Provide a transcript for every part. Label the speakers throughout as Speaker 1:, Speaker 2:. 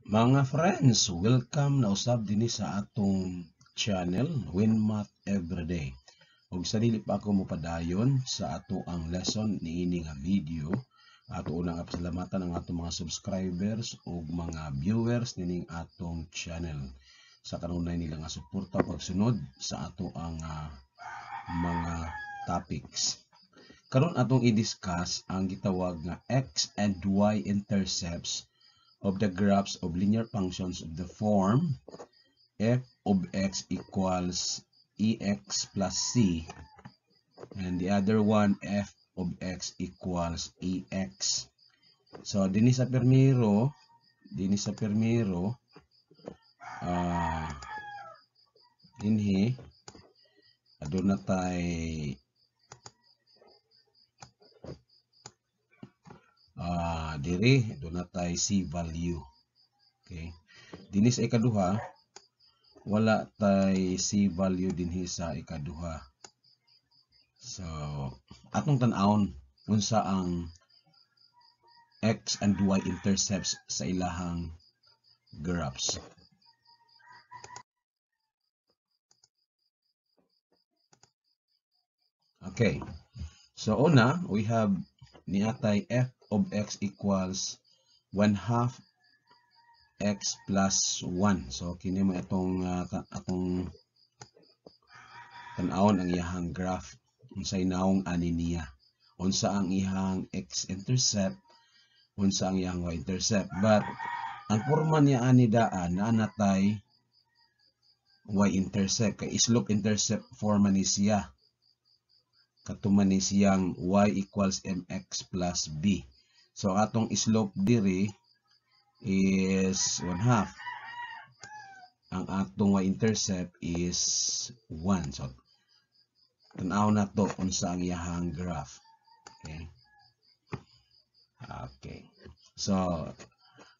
Speaker 1: Mga friends, welcome na usab dinhi sa atong channel Winmath Everyday. Ug sa dili pa ako mopadayon sa ato ang lesson niini nga video, ato unang pasalamatan ang atong mga subscribers ug mga viewers nining atong channel sa kanunay nila nga suporta pagsunod sa ato ang mga topics. Karon atong i-discuss ang gitawag nga x and y intercepts of the graphs of linear functions of the form f of x equals ex plus c, and the other one f of x equals ex. So dinhi sa permiro dinhi aduna tay diri aduna tay c value. Okay, dinhi sa ikaduha wala tay c value dinhi sa ikaduha. So atong tan-awon unsa ang x and y intercepts sa ilahang graphs. Okay, so una we have niatay f of x equals 1/2 x plus 1. So kini mo atong tan-awon ang iyahang graph. Unsay naong ani niya, unsa ang iyahang x-intercept, unsa ang iyahang y-intercept. But ang porma niya ani daan naa natay y-intercept kay slope-intercept forma ni siya. Katuman ni siyang y equals mx plus b. So atong slope diri is 1/2. Ang atong y-intercept is 1. So tan-aw na to unsa ang iyahang graph. Okay. So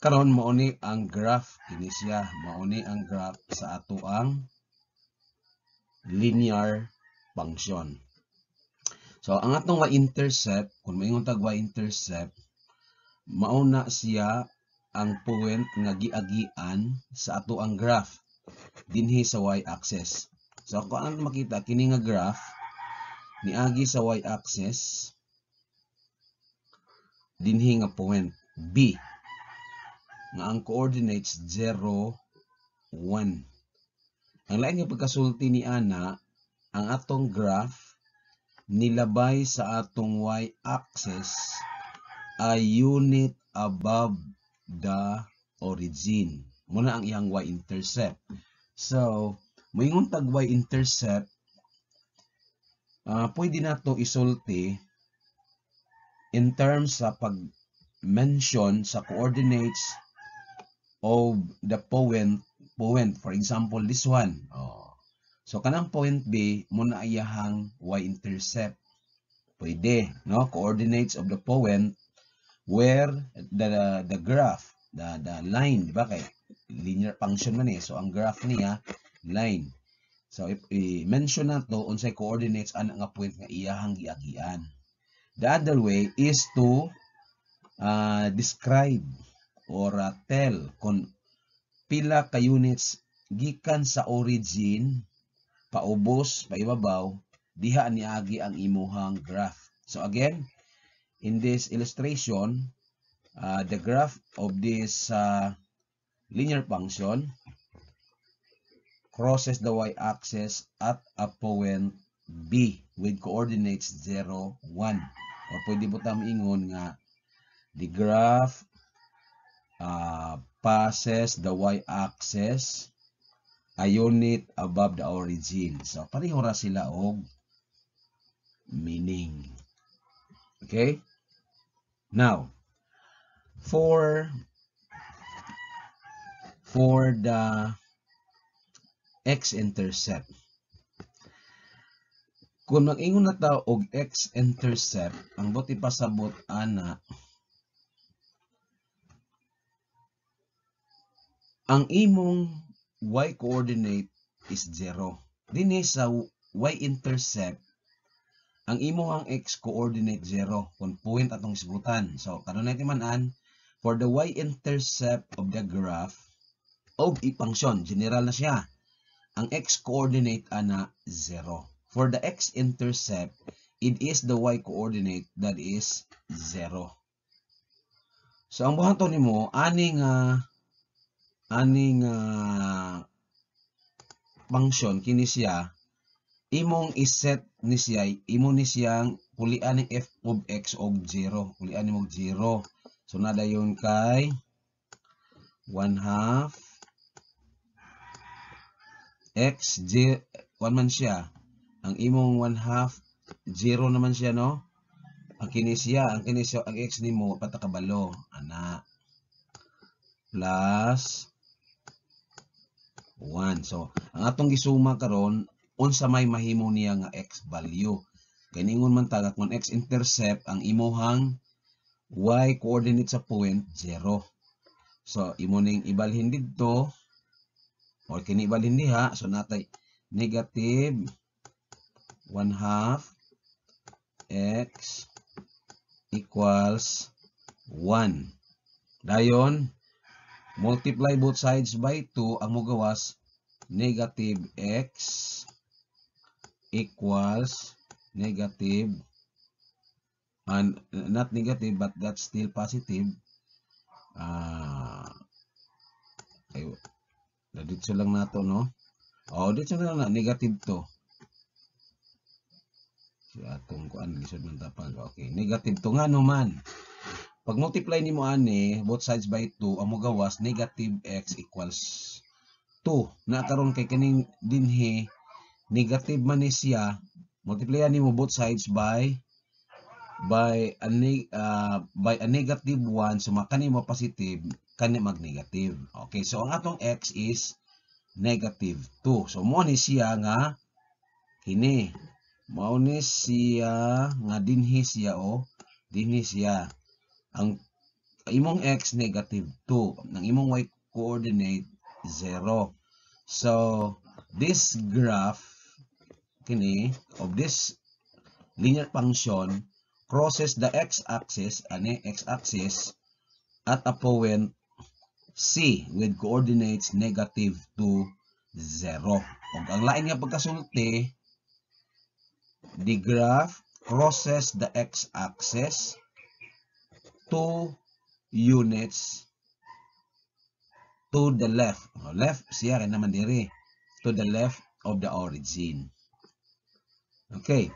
Speaker 1: karon mao ni ang graph kini siya, mao ni ang graph sa ato ang linear function. So ang atong y-intercept, kung maingon tag y-intercept, mao na siya ang point nga giagian sa ato ang graph dinhi sa y-axis. So kung ano makita kini nga graph niagi sa y-axis dinhi nga point B nga ang coordinates 0, 1. Ang lain nga pagkasulti ni ana, ang atong graph nilabay sa atong y-axis ay unit above the origin. Muna ang iyang y-intercept. So, moingon tag y-intercept, pwede na ito isulti in terms sa pag-mention sa coordinates of the point. For example, this one. So, kanang point B, muna iyahang y-intercept. Pwede, no? Coordinates of the point where the graph, the line, di ba kay linear function man eh. So ang graph niya line. So if i-mention na to unsay coordinates ana nga point nga iyahang giagian. The other way is to describe or tell kung pila ka units gikan sa origin paubos paibabaw diha niagi ang imuhang graph. So again, in this illustration, the graph of this linear function crosses the y-axis at a point B with coordinates 0, 1. Or pwede po tayo ingon nga the graph passes the y-axis a unit above the origin. So pareho ra sila og meaning. Okay? Now, for the x-intercept, kung mag-ingon na tayo og x-intercept, ang buti pasabot ana, ang imong y-coordinate is 0. Dinhi sa y-intercept, ang imong x coordinate 0 kung point atong isgutan. So kanunay timan-an for the y-intercept of the graph of a function, general na siya. Ang x-coordinate ana 0. For the x-intercept, it is the y-coordinate that is 0. So ang buhaton nimo aning function kini siya, imong iset ni siya, imo ni siyang pulian ng f of x og 0. Pulian nimo 0. So nadayon kay 1/2 x 1 man siya. Ang imong 1/2 0 naman siya, no? Ang kini siya, ang x nimo patakabalo ana plus 1. So ang atong gisuma karon unsa may mahimo niya nga x value. Kay ningon man ta kung x intercept ang imuhang y coordinate sa point 0. So imo ning ibalhin didto or kini ibalhin diha, so natay negative 1/2 x equals 1. Dayon multiply both sides by 2, ang mogawas negative x equals negative, and not negative but that's still positive. Dito lang nato, no? Dito lang na negative to. So atong kuan lisod man tapag. Okay, negative to nga naman. Pag multiply nimo ani both sides by 2, ang mogawas negative x equals 2. Na karon kay kaning dinhi negative man ni siya, multiply nimo both sides by a negative 1, so makani mo positive, kani mag negative. Okay, so ang atong x is negative 2. So mo ni siya nga kini. Mao ni siya nga dinhi siya dinhi siya. Ang imong x negative 2, ang imong y coordinate 0. So this graph kini of this linear function crosses the x-axis, x-axis at a point C with coordinates negative 2, 0. Ug ang lain nga pagkasulti, the graph crosses the x-axis 2 units to the left. Left siya kay naman diri, to the left of the origin. Okay.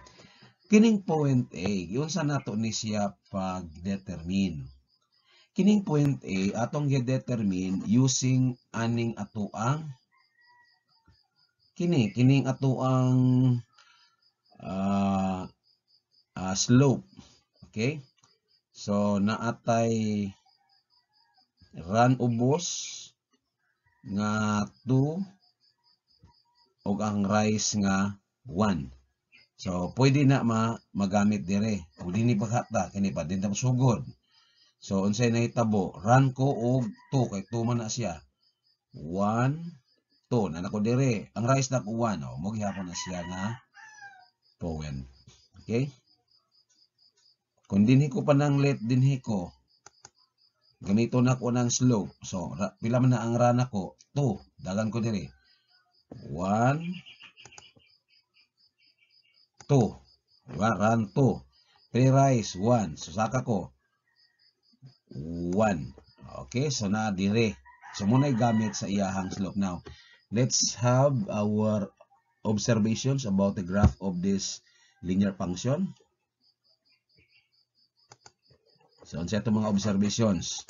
Speaker 1: Kining point A, unsa nato ni siya pag-determine. Kining point A atong gi-determine using aning atoang kining atoang slope. Okay? So naatay run ubos nga 2 ug ang rise nga 1. So pwede na magamit dire. Kung dini paghata kini pa din ta sugod. So unsay nahitabo, run ko og 2 kay 2 man na siya. 1 2 na nako dire. Ang rise na ko 1, mo gihapon na siya nga point. Okay? Kung dinhi ko pa nang let dinhi ko, ganito na ko ng slope. So pila man na ang run ako, 2. Dagan ko dire. 1 2. Diba? Run 2. Pre-rise 1. So saka ko 1. Okay, so na dire. So muna gamit sa iyahang slope. Now, let's have our observations about the graph of this linear function. So unsa ito mga observations?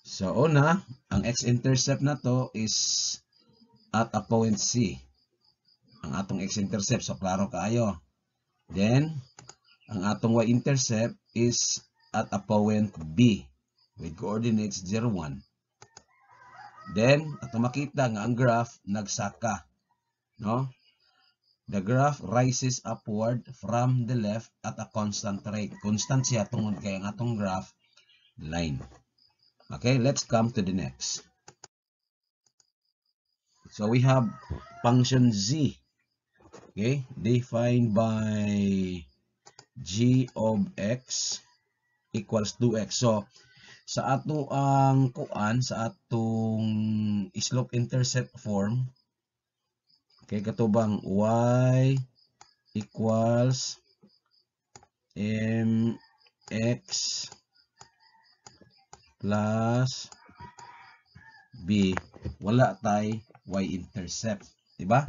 Speaker 1: So una, ang x-intercept na to is at a point C. Ang atong x-intercept, so klaro kaayo. Then, ang atong y-intercept is at a point B with coordinates 0, 1. Then, atong makita nga ang graph nagsaka, no? The graph rises upward from the left at a constant rate. Constant siya tungod kay ang atong graph line. Okay, let's come to the next. So we have function z. Okay, defined by g of x equals 2x. So sa ato ang kuan sa atong slope intercept form, okay, katubang y equals mx plus b, wala tay y-intercept, diba?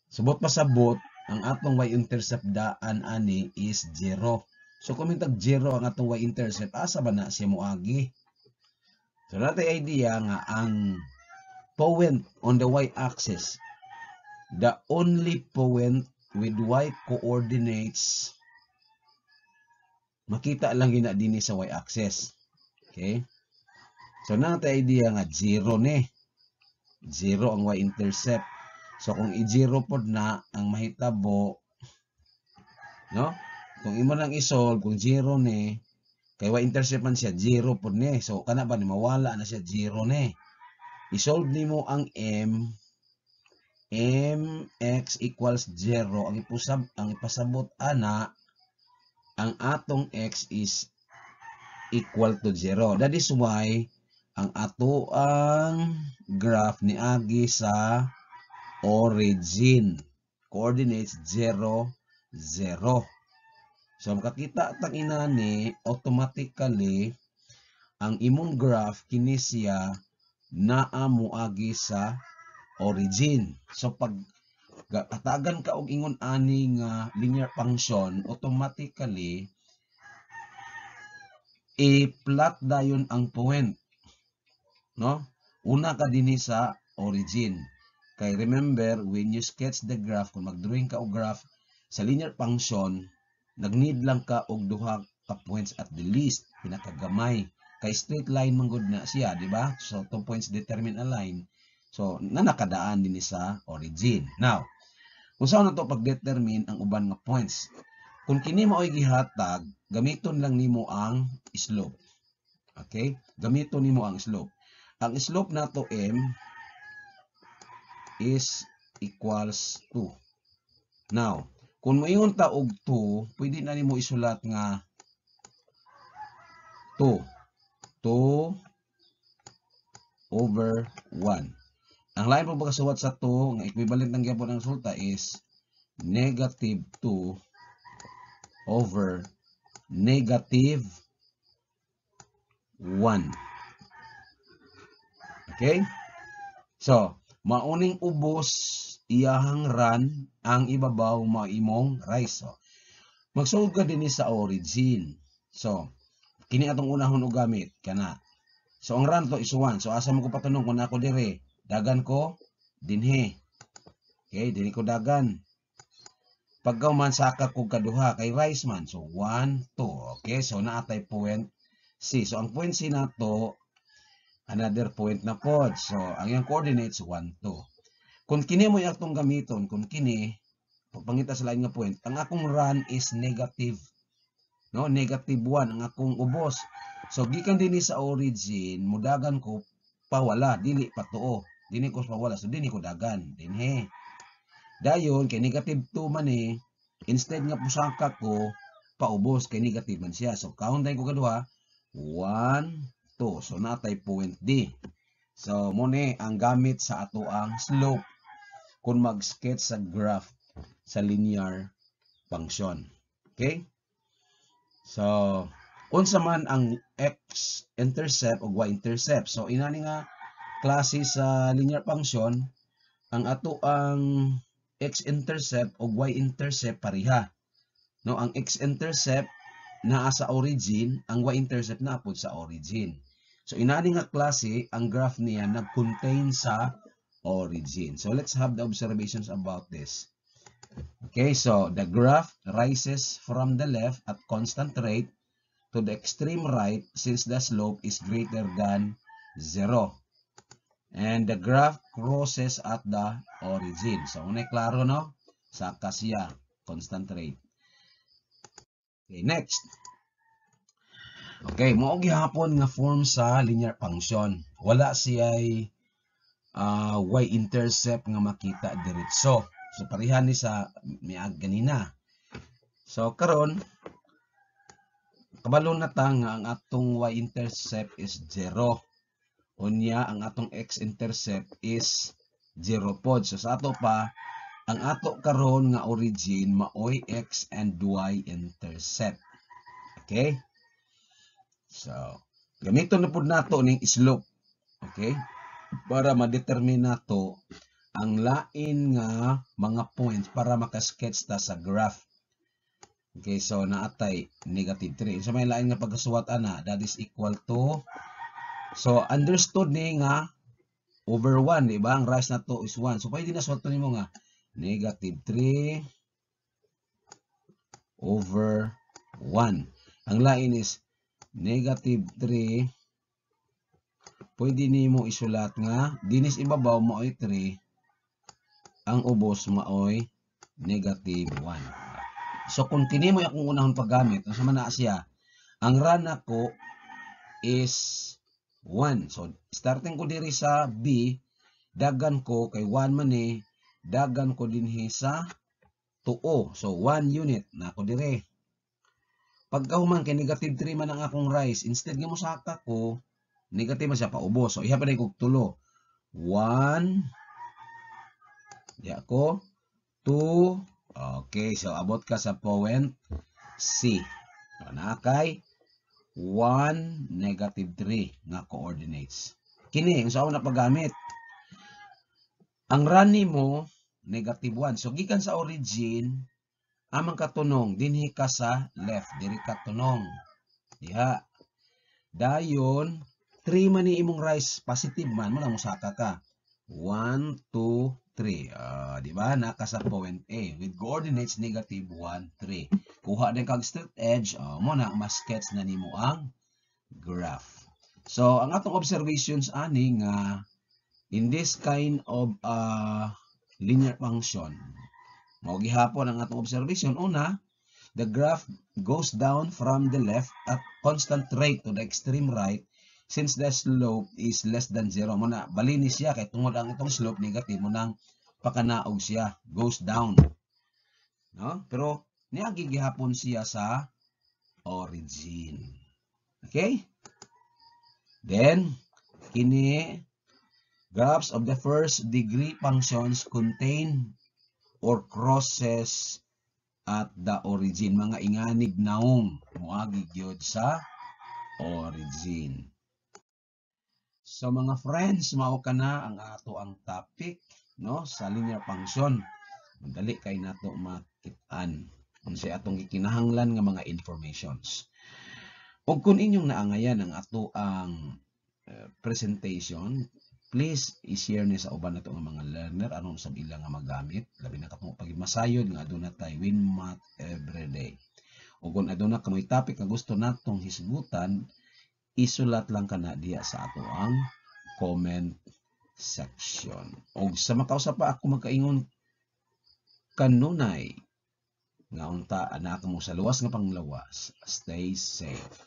Speaker 1: Subot pasabot ang atong y-intercept daan ani is 0. So kung mitag 0 ang atong y-intercept, asa ba na siya moagi? So natin idea nga ang point on the y-axis, the only point with y coordinates, makita lang gina din sa y-axis. Okay? So natin idea nga 0 ni. 0 ang y-intercept. So kung i-0 pod na ang mahitabo, no? Kung imo nang isolve, kung 0 ni, kay y-intercept man siya, 0 pod ni. So kana ba ni mawala na siya, 0 ni. I-solve nimo ang mx equals 0. Ang ipasabot ana, ang atong x is equal to 0. That is why ang ato ang graph ni agi sa origin. Coordinates 0, 0. So makakita tang inani automatically ang imong graph kini siya naa moagi sa origin. So pag atagan ka og ingon ani nga linear function, automatically i-plot dayon ang point, no? Una ka dinhi sa origin. Kay remember, when you sketch the graph, kung mag-drawing ka og graph sa linear function, nag-need lang ka og duha ka points at the least, pinakagamay. Kay straight line man gud na siya, di ba? So 2 points determine a line. So nakadaan din sa origin. Now, kung saan na to pag-determine ang uban nga points? Kung kini mao'y gihatag, gamiton lang nimo ang slope. Okay? Gamiton nimo ang slope. Ang slope nato m is equals 2. Now, kung moingon ta og 2, pwede na nimo isulat nga 2 over 1. Ang lain po pagkasuwat sa 2, nga equivalent ng gyapon ang resulta is negative 2 over negative 1. Okay? So, mauning ubos iyahang run, ang ibabaw maimong rise. So, mag-solve ka din sa origin. So, kini atong unahon og gamit kana. So, ang run to is 1. So, asa mo ko patanong kung ako dire? Dagan ko dinhi. Okay, dinhi ko dagan. Pagkaw man saka ko kaduha kay rise man. So 1, 2. Okay, so naatay point C. So ang point C nato another point na pod. So ang iyang coordinates 1, 2. Kung kini mo atong gamiton, kung kini pagpangita sa lain nga point, ang akong run is negative. No, negative 1 ang akong ubos. So gikan dinhi sa origin, mudagan ko pawala, dili patuo. Dini ko pawala, so dini ko dagan. Dinhi. Dayon kay negative 2 man eh, instead nga pusaka ko paubos kay negative man siya. So count ko kaduha, 1, 2. So natay point D. So mo ni ang gamit sa ato ang slope kung mag-sketch sa graph sa linear function. Okay? So unsa man ang x-intercept o y-intercept. So inani nga klase sa linear function, ang ato ang x-intercept o y-intercept pareha. No, ang x-intercept naa sa origin, ang y-intercept naa pod sa origin. So inani nga klase, ang graph niya nag-contain sa origin. So let's have the observations about this. Okay, so the graph rises from the left at constant rate to the extreme right since the slope is greater than 0. And the graph crosses at the origin. So, unay klaro, no? Sa kasya, constant rate. Okay, next. Okay, mo gihapon nga form sa linear function. Wala siya'y y-intercept nga makita diretso. So, pareha ni sa miag ganina. So, karon kabalo na ta nga ang atong y-intercept is 0. Unya ang atong x-intercept is 0 pod. So sa ato pa, ang ato karon nga origin maoy x and y-intercept. Okay? So, gamiton na pod nato ning slope. Okay? Para ma-determine nato ang lain nga mga points para makasketch ta sa graph. Okay, so naatay negative 3. So may lain nga pagkasuwat ana, that is equal to, so understood ni nga over 1, di ba? Ang rise na to is 1. So pwede na suwato nimo nga negative 3 over 1. Ang lain is negative 3. Pwede nimo isulat nga dinis ibabaw maoy 3, ang ubos maoy negative 1. So kung kini mo akong unahon paggamit, unsa man na siya, ang run ako is 1. So starting ko diri sa B, dagan ko kay 1 man ni, dagan ko dinhi sa 2O. So 1 unit na ako dire. Pagkahuman kay negative 3 man ang akong rise, instead nga mo saka ko negative man siya paubos. So, ihapan na kong tulo. 1. Di ako. 2. Okay. So, abot ka sa point C. So, nakay 1, negative 3 nga coordinates. Kini, ang saan na paggamit. Ang run mo, negative 1. So, gikan sa origin, amang katunong, dinhi ka sa left. Diri katunong. Diha. Dayon, 3 man ni imong rise, positive man, mo lang musaka ka. 1, 2, 3. Di ba? Naka sa point A with coordinates negative 1, 3. Kuha din kag straight edge, mo na ma-sketch na nimo ang graph. So, ang atong observations ani nga in this kind of linear function, mao gihapon ang atong observation. Una, the graph goes down from the left at constant rate to the extreme right since the slope is less than 0. Muna, balinis siya kay tungod ang itong slope negative mo nang pakanaog siya, goes down. No? Pero niagi gihapon siya sa origin. Okay? Then, kini graphs of the first degree functions contain or crosses at the origin. Mga inganig naong muagi gyud sa origin. So mga friends, mao kana ang ato ang topic, no, sa linear function. Madali kay nato makit-an unsay atong gikinahanglan nga mga informations. Ug kung inyong naangayan ang ato ang presentation, please i-share ni sa uban nato nga mga learner aron sa ilang nga magamit, labi na katong pagmasayod nga aduna tay WinMath everyday. Ug kung aduna ka may topic nga gusto natong hisgutan, isulat lang kana diya sa ato ang comment section. O sa makausap pa ako magkaingon kanunay nga unta anak mo sa luwas nga panglawas. Stay safe.